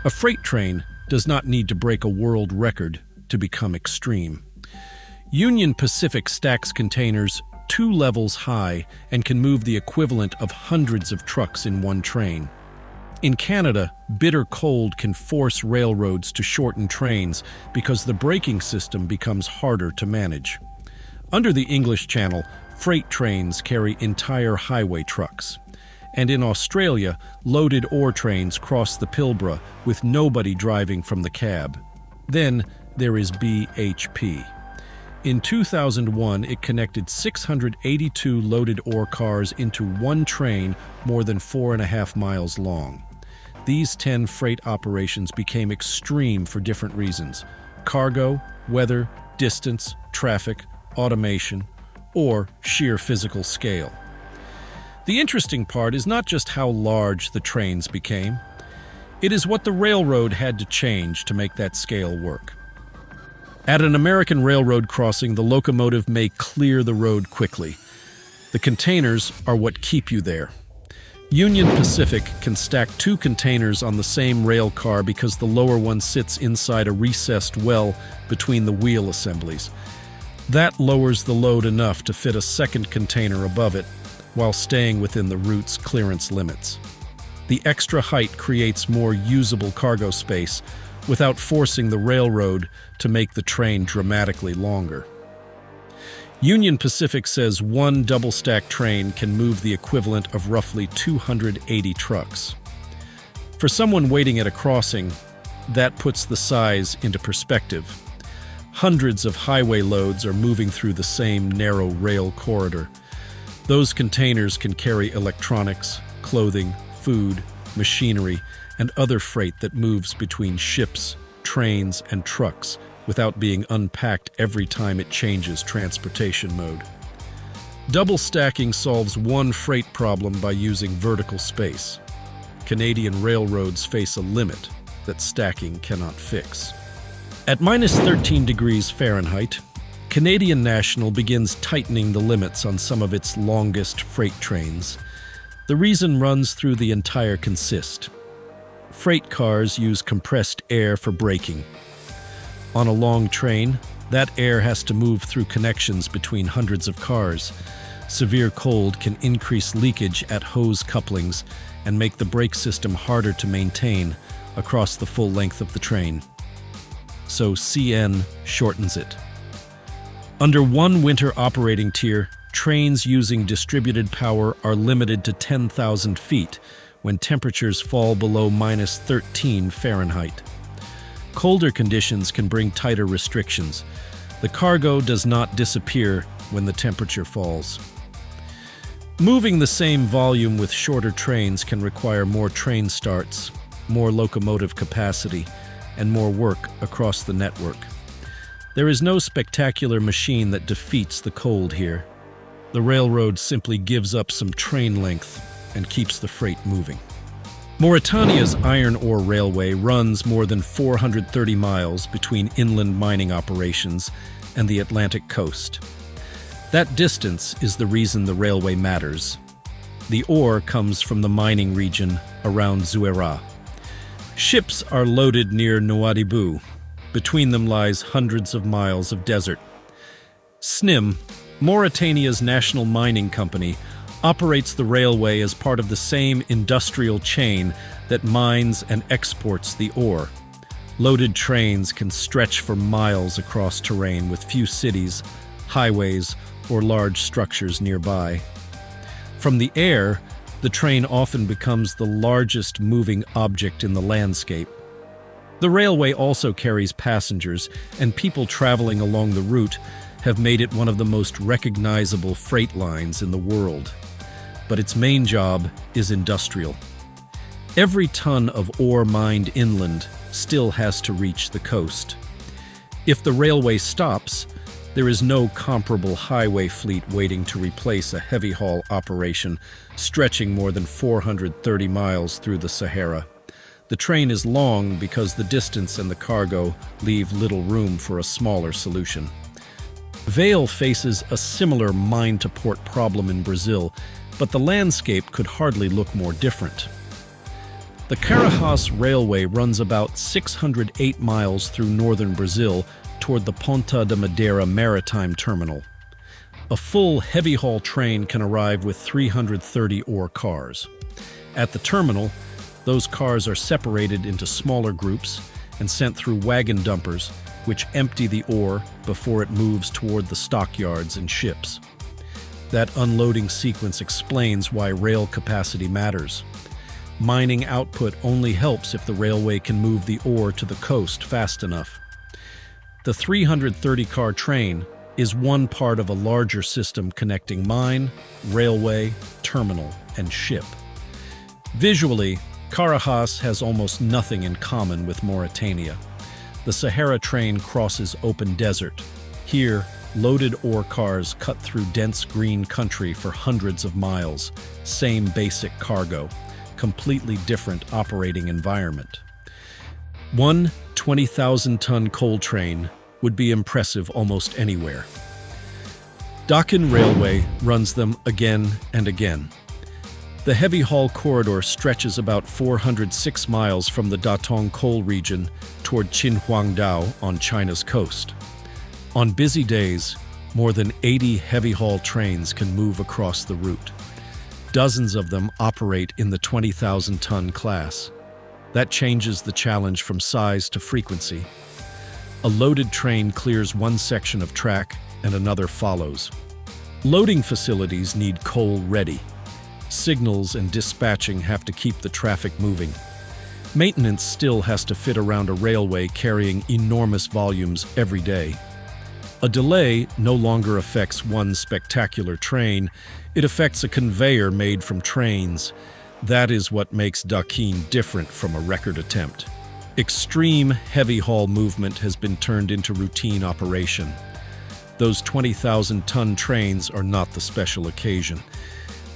A freight train does not need to break a world record to become extreme. Union Pacific stacks containers 2 levels high and can move the equivalent of hundreds of trucks in one train. In Canada, bitter cold can force railroads to shorten trains because the braking system becomes harder to manage. Under the English Channel, freight trains carry entire highway trucks. And in Australia, loaded ore trains cross the Pilbara with nobody driving from the cab. Then there is BHP. In 2001, it connected 682 loaded ore cars into one train more than 4.5 miles long. These 10 freight operations became extreme for different reasons: cargo, weather, distance, traffic, automation, or sheer physical scale. The interesting part is not just how large the trains became. It is what the railroad had to change to make that scale work. At an American railroad crossing, the locomotive may clear the road quickly. The containers are what keep you there. Union Pacific can stack 2 containers on the same rail car because the lower one sits inside a recessed well between the wheel assemblies. That lowers the load enough to fit a second container above it, while staying within the route's clearance limits. The extra height creates more usable cargo space without forcing the railroad to make the train dramatically longer. Union Pacific says one double-stack train can move the equivalent of roughly 280 trucks. For someone waiting at a crossing, that puts the size into perspective. Hundreds of highway loads are moving through the same narrow rail corridor. Those containers can carry electronics, clothing, food, machinery, and other freight that moves between ships, trains, and trucks without being unpacked every time it changes transportation mode. Double stacking solves one freight problem by using vertical space. Canadian railroads face a limit that stacking cannot fix. At -13 degrees Fahrenheit, Canadian National begins tightening the limits on some of its longest freight trains. The reason runs through the entire consist. Freight cars use compressed air for braking. On a long train, that air has to move through connections between hundreds of cars. Severe cold can increase leakage at hose couplings and make the brake system harder to maintain across the full length of the train. So CN shortens it. Under one winter operating tier, trains using distributed power are limited to 10,000 feet when temperatures fall below -13 Fahrenheit. Colder conditions can bring tighter restrictions. The cargo does not disappear when the temperature falls. Moving the same volume with shorter trains can require more train starts, more locomotive capacity, and more work across the network. There is no spectacular machine that defeats the cold here. The railroad simply gives up some train length and keeps the freight moving. Mauritania's iron ore railway runs more than 430 miles between inland mining operations and the Atlantic coast. That distance is the reason the railway matters. The ore comes from the mining region around Zouera. Ships are loaded near Nouadhibou. Between them lies hundreds of miles of desert. SNIM, Mauritania's national mining company, operates the railway as part of the same industrial chain that mines and exports the ore. Loaded trains can stretch for miles across terrain with few cities, highways, or large structures nearby. From the air, the train often becomes the largest moving object in the landscape. The railway also carries passengers, and people traveling along the route have made it one of the most recognizable freight lines in the world. But its main job is industrial. Every ton of ore mined inland still has to reach the coast. If the railway stops, there is no comparable highway fleet waiting to replace a heavy haul operation stretching more than 430 miles through the Sahara. The train is long because the distance and the cargo leave little room for a smaller solution. Vale faces a similar mine-to-port problem in Brazil, but the landscape could hardly look more different. The Carajás Railway runs about 608 miles through northern Brazil toward the Ponta de Madeira Maritime Terminal. A full heavy-haul train can arrive with 330 ore cars. At the terminal, those cars are separated into smaller groups and sent through wagon dumpers, which empty the ore before it moves toward the stockyards and ships. That unloading sequence explains why rail capacity matters. Mining output only helps if the railway can move the ore to the coast fast enough. The 330-car train is one part of a larger system connecting mine, railway, terminal, and ship. Visually, Carajás has almost nothing in common with Mauritania. The Sahara train crosses open desert. Here, loaded ore cars cut through dense green country for hundreds of miles. Same basic cargo, completely different operating environment. One 20,000-ton coal train would be impressive almost anywhere. Daqin Railway runs them again and again. The heavy haul corridor stretches about 406 miles from the Datong coal region toward Qinhuangdao on China's coast. On busy days, more than 80 heavy haul trains can move across the route. Dozens of them operate in the 20,000-ton class. That changes the challenge from size to frequency. A loaded train clears one section of track and another follows. Loading facilities need coal ready. Signals and dispatching have to keep the traffic moving. Maintenance still has to fit around a railway carrying enormous volumes every day. A delay no longer affects one spectacular train, it affects a conveyor made from trains. That is what makes Daqin different from a record attempt. Extreme heavy-haul movement has been turned into routine operation. Those 20,000-ton trains are not the special occasion.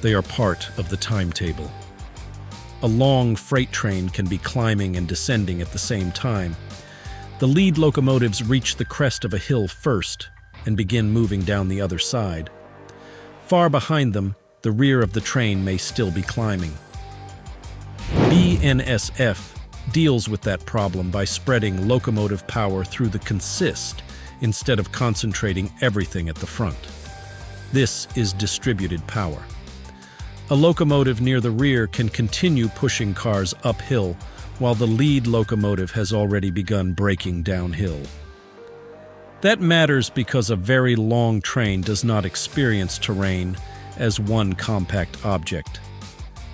They are part of the timetable. A long freight train can be climbing and descending at the same time. The lead locomotives reach the crest of a hill first and begin moving down the other side. Far behind them, the rear of the train may still be climbing. BNSF deals with that problem by spreading locomotive power through the consist instead of concentrating everything at the front. This is distributed power. A locomotive near the rear can continue pushing cars uphill while the lead locomotive has already begun braking downhill. That matters because a very long train does not experience terrain as one compact object.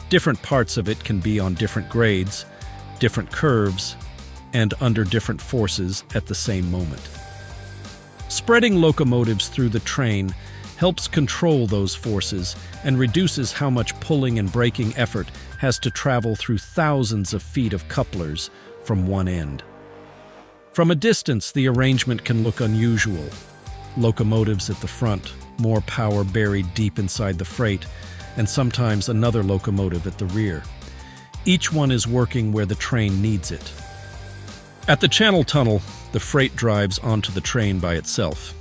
Different parts of it can be on different grades, different curves, and under different forces at the same moment. Spreading locomotives through the train helps control those forces and reduces how much pulling and braking effort has to travel through thousands of feet of couplers from one end. From a distance, the arrangement can look unusual. Locomotives at the front, more power buried deep inside the freight, and sometimes another locomotive at the rear. Each one is working where the train needs it. At the Channel Tunnel, the freight drives onto the train by itself.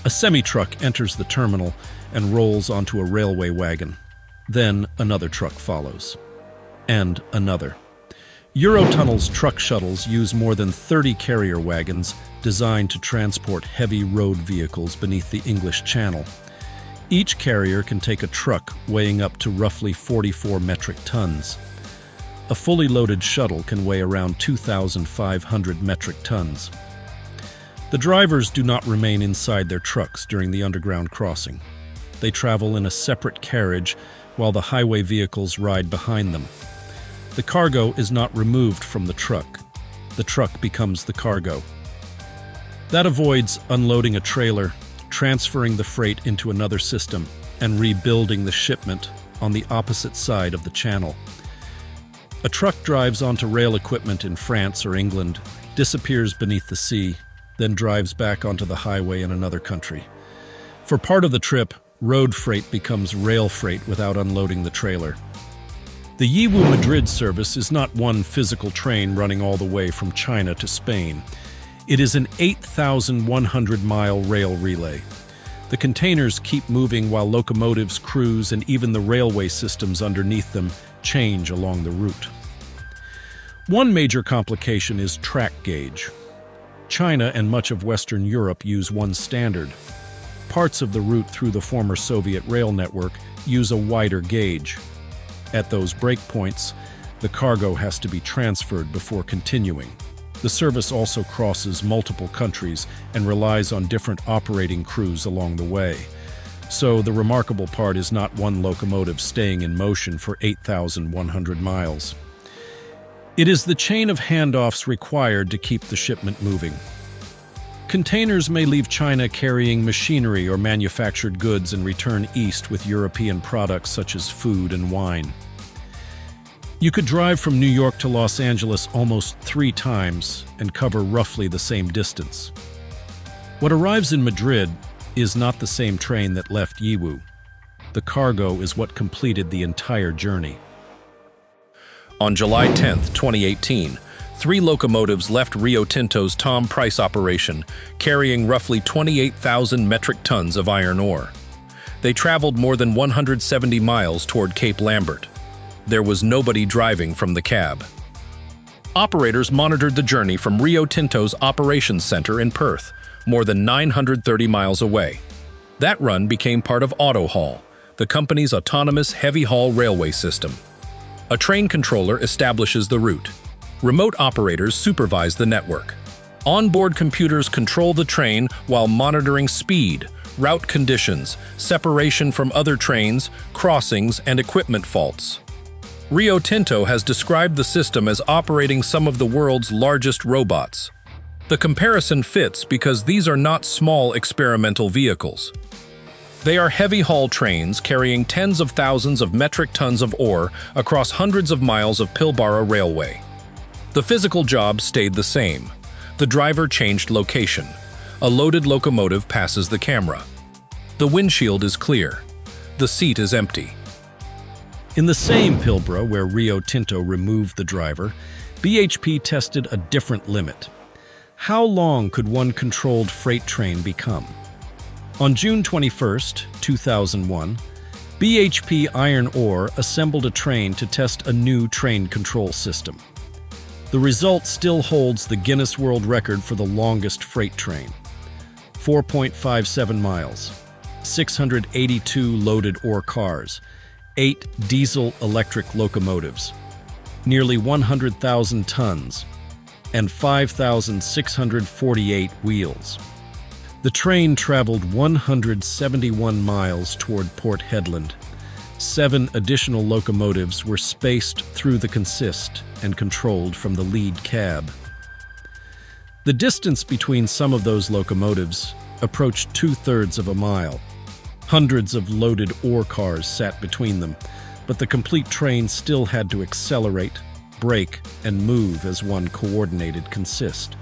A semi-truck enters the terminal and rolls onto a railway wagon. Then another truck follows. And another. Eurotunnel's truck shuttles use more than 30 carrier wagons designed to transport heavy road vehicles beneath the English Channel. Each carrier can take a truck weighing up to roughly 44 metric tons. A fully loaded shuttle can weigh around 2,500 metric tons. The drivers do not remain inside their trucks during the underground crossing. They travel in a separate carriage while the highway vehicles ride behind them. The cargo is not removed from the truck. The truck becomes the cargo. That avoids unloading a trailer, transferring the freight into another system, and rebuilding the shipment on the opposite side of the channel. A truck drives onto rail equipment in France or England, disappears beneath the sea, then drives back onto the highway in another country. For part of the trip, road freight becomes rail freight without unloading the trailer. The Yiwu-Madrid service is not one physical train running all the way from China to Spain. It is an 8,100-mile rail relay. The containers keep moving while locomotives, crews, and even the railway systems underneath them change along the route. One major complication is track gauge. China and much of Western Europe use one standard. Parts of the route through the former Soviet rail network use a wider gauge. At those breakpoints, the cargo has to be transferred before continuing. The service also crosses multiple countries and relies on different operating crews along the way. So the remarkable part is not one locomotive staying in motion for 8,100 miles. It is the chain of handoffs required to keep the shipment moving. Containers may leave China carrying machinery or manufactured goods and return east with European products such as food and wine. You could drive from New York to Los Angeles almost 3 times and cover roughly the same distance. What arrives in Madrid is not the same train that left Yiwu. The cargo is what completed the entire journey. On July 10, 2018, 3 locomotives left Rio Tinto's Tom Price operation, carrying roughly 28,000 metric tons of iron ore. They traveled more than 170 miles toward Cape Lambert. There was nobody driving from the cab. Operators monitored the journey from Rio Tinto's operations center in Perth, more than 930 miles away. That run became part of AutoHaul, the company's autonomous heavy-haul railway system. A train controller establishes the route. Remote operators supervise the network. Onboard computers control the train while monitoring speed, route conditions, separation from other trains, crossings, and equipment faults. Rio Tinto has described the system as operating some of the world's largest robots. The comparison fits because these are not small experimental vehicles. They are heavy-haul trains carrying tens of thousands of metric tons of ore across hundreds of miles of Pilbara Railway. The physical job stayed the same. The driver changed location. A loaded locomotive passes the camera. The windshield is clear. The seat is empty. In the same Pilbara where Rio Tinto removed the driver, BHP tested a different limit. How long could one controlled freight train become? On June 21, 2001, BHP Iron Ore assembled a train to test a new train control system. The result still holds the Guinness World Record for the longest freight train. 4.57 miles, 682 loaded ore cars, 8 diesel-electric locomotives, nearly 100,000 tons, and 5,648 wheels. The train traveled 171 miles toward Port Hedland. 7 additional locomotives were spaced through the consist and controlled from the lead cab. The distance between some of those locomotives approached 2/3 of a mile. Hundreds of loaded ore cars sat between them, but the complete train still had to accelerate, brake, and move as one coordinated consist.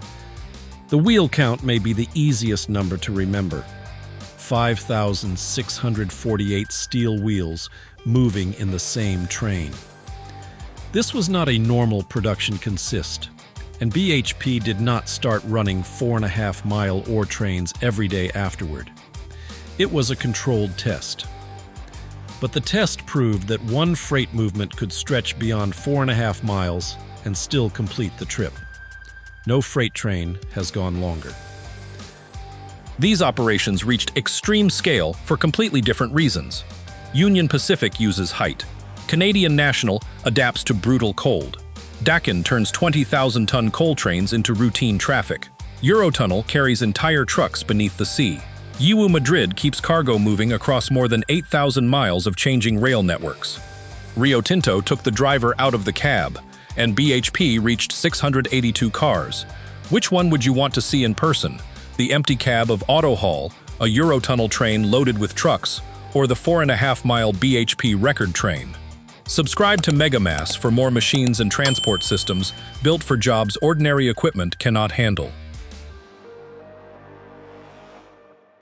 The wheel count may be the easiest number to remember. 5,648 steel wheels moving in the same train. This was not a normal production consist, and BHP did not start running 4.5-mile ore trains every day afterward. It was a controlled test. But the test proved that one freight movement could stretch beyond 4.5 miles and still complete the trip. No freight train has gone longer. These operations reached extreme scale for completely different reasons. Union Pacific uses height. Canadian National adapts to brutal cold. Daqin turns 20,000-ton coal trains into routine traffic. Eurotunnel carries entire trucks beneath the sea. Yiwu Madrid keeps cargo moving across more than 8,000 miles of changing rail networks. Rio Tinto took the driver out of the cab, and BHP reached 682 cars. Which one would you want to see in person? The empty cab of AutoHaul, a Eurotunnel train loaded with trucks, or the 4.5-mile BHP record train? Subscribe to MEGAMASS for more machines and transport systems built for jobs ordinary equipment cannot handle.